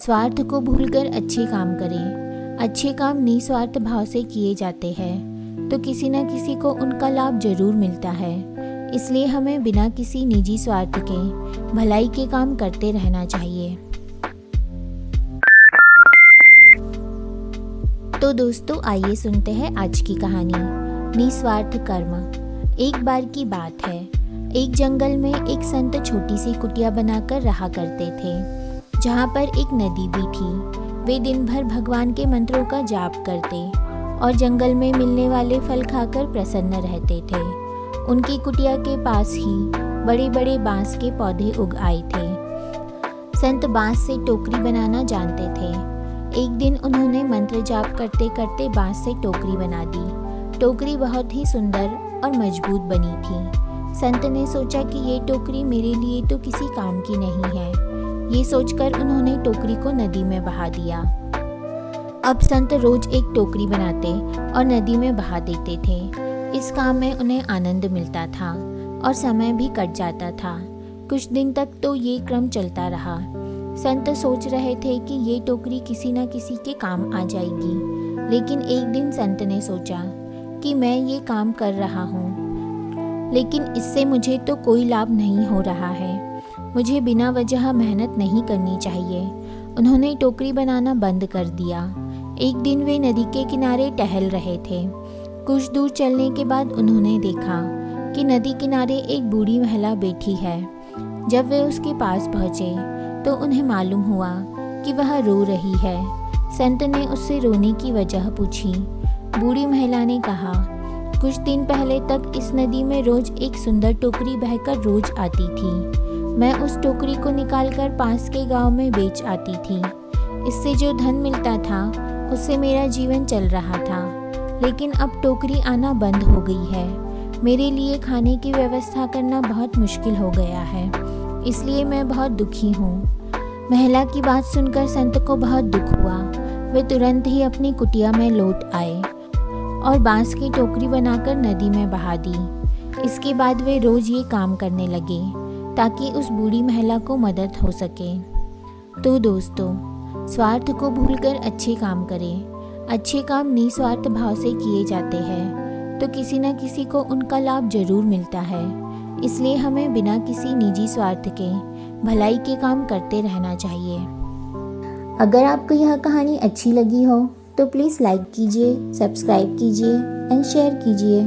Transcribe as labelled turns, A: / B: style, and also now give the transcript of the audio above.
A: स्वार्थ को भूलकर अच्छे काम करें। अच्छे काम निस्वार्थ भाव से किए जाते हैं तो किसी न किसी को उनका लाभ जरूर मिलता है। इसलिए हमें बिना किसी निजी स्वार्थ के भलाई के काम करते रहना चाहिए। तो दोस्तों, आइए सुनते हैं आज की कहानी निस्वार्थ कर्म। एक बार की बात है, एक जंगल में एक संत छोटी सी कुटिया बनाकर रहा करते थे, जहाँ पर एक नदी भी थी। वे दिन भर भगवान के मंत्रों का जाप करते और जंगल में मिलने वाले फल खाकर प्रसन्न रहते थे। उनकी कुटिया के पास ही बड़े बड़े बांस के पौधे उग आए थे। संत बांस से टोकरी बनाना जानते थे। एक दिन उन्होंने मंत्र जाप करते करते बांस से टोकरी बना दी। टोकरी बहुत ही सुंदर और मजबूत बनी थी। संत ने सोचा कि ये टोकरी मेरे लिए तो किसी काम की नहीं है। ये सोचकर उन्होंने टोकरी को नदी में बहा दिया। अब संत रोज एक टोकरी बनाते और नदी में बहा देते थे। इस काम में उन्हें आनंद मिलता था और समय भी कट जाता था। कुछ दिन तक तो ये क्रम चलता रहा। संत सोच रहे थे कि ये टोकरी किसी न किसी के काम आ जाएगी। लेकिन एक दिन संत ने सोचा कि मैं ये काम कर रहा हूँ, लेकिन इससे मुझे तो कोई लाभ नहीं हो रहा है। मुझे बिना वजह मेहनत नहीं करनी चाहिए। उन्होंने टोकरी बनाना बंद कर दिया। एक दिन वे नदी के किनारे टहल रहे थे। कुछ दूर चलने के बाद उन्होंने देखा कि नदी किनारे एक बूढ़ी महिला बैठी है। जब वे उसके पास पहुँचे तो उन्हें मालूम हुआ कि वह रो रही है। संत ने उससे रोने की वजह पूछी। बूढ़ी महिला ने कहा, कुछ दिन पहले तक इस नदी में रोज एक सुंदर टोकरी बहकर रोज आती थी। मैं उस टोकरी को निकालकर पास के गांव में बेच आती थी। इससे जो धन मिलता था उससे मेरा जीवन चल रहा था। लेकिन अब टोकरी आना बंद हो गई है। मेरे लिए खाने की व्यवस्था करना बहुत मुश्किल हो गया है। इसलिए मैं बहुत दुखी हूँ। महिला की बात सुनकर संत को बहुत दुख हुआ। वे तुरंत ही अपनी कुटिया में लौट आए और बांस की टोकरी बनाकर नदी में बहा दी। इसके बाद वे रोज ये काम करने लगे ताकि उस बूढ़ी महिला को मदद हो सके। तो दोस्तों, स्वार्थ को भूलकर अच्छे काम करें। अच्छे काम निस्वार्थ भाव से किए जाते हैं तो किसी न किसी को उनका लाभ जरूर मिलता है। इसलिए हमें बिना किसी निजी स्वार्थ के भलाई के काम करते रहना चाहिए। अगर आपको यह कहानी अच्छी लगी हो तो प्लीज़ लाइक कीजिए, सब्सक्राइब कीजिए एंड शेयर कीजिए।